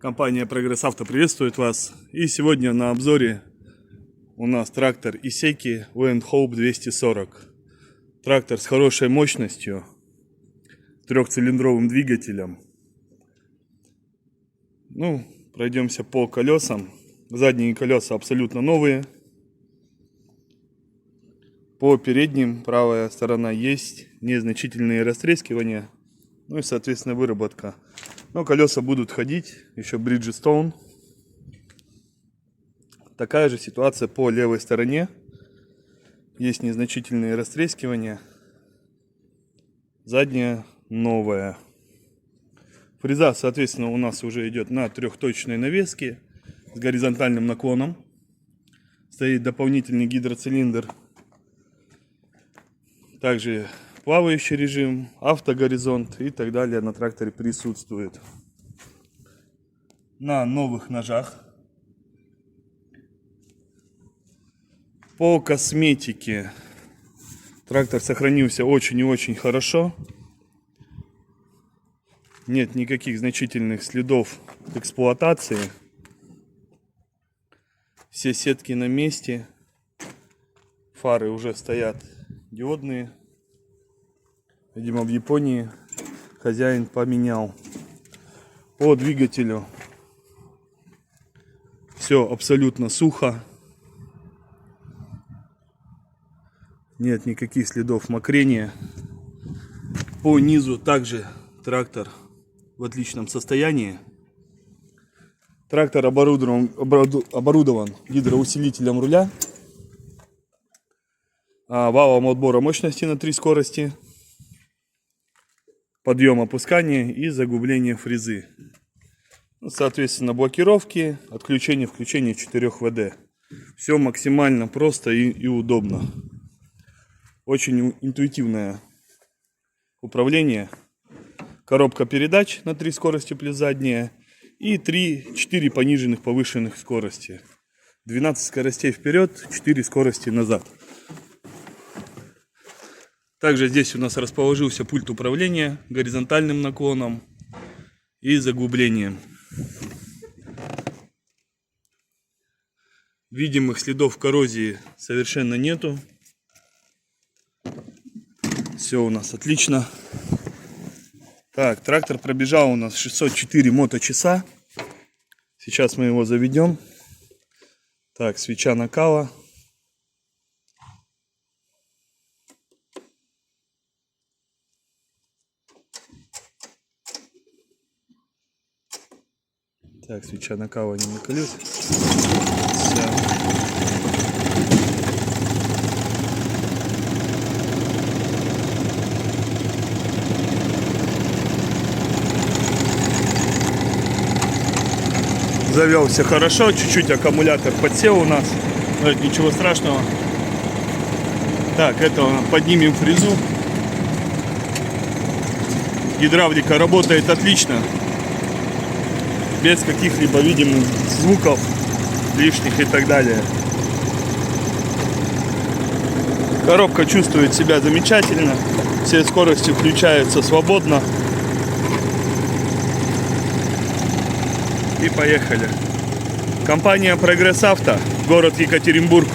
Компания Прогресс Авто приветствует вас. И сегодня на обзоре у нас трактор Исеки Windhope 240. Трактор с хорошей мощностью, трехцилиндровым двигателем. Пройдемся по колесам. Задние колеса абсолютно новые. По передним правая сторона есть незначительные растрескивания. И соответственно выработка. Но колеса будут ходить, еще Bridgestone. Такая же ситуация по левой стороне. Есть незначительные растрескивания. Задняя новая. Фреза, соответственно, у нас уже идет на трехточной навеске с горизонтальным наклоном. Стоит дополнительный гидроцилиндр. Также плавающий режим, автогоризонт и так далее на тракторе присутствует. На новых ножах. По косметике трактор сохранился очень и очень хорошо. Нет никаких значительных следов эксплуатации. Все сетки на месте. Фары уже стоят диодные. Видимо, в Японии хозяин поменял. По двигателю все абсолютно сухо. Нет никаких следов мокрения. По низу также трактор в отличном состоянии. Трактор оборудован гидроусилителем руля, валом отбора мощности на 3 скорости, подъем, опускание и заглубление фрезы. Соответственно, блокировки, отключение, включение 4 ВД. Все максимально просто и удобно. Очень интуитивное управление. Коробка передач на 3 скорости плюс задняя. И 4 пониженных повышенных скорости. 12 скоростей вперед, 4 скорости назад. Также здесь у нас расположился пульт управления горизонтальным наклоном и заглублением. Видимых следов коррозии совершенно нету. Все у нас отлично. Так, трактор пробежал у нас 604 моточаса. Сейчас мы его заведем. Так, свеча накала. Так, свеча накала не накалит. Завелся хорошо, чуть-чуть аккумулятор подсел у нас, но это ничего страшного. Так, это поднимем фрезу. Гидравлика работает отлично, без каких-либо видимых звуков лишних и так далее. Коробка чувствует себя замечательно, все скорости включаются свободно. И поехали. Компания Прогресс Авто, город Екатеринбург.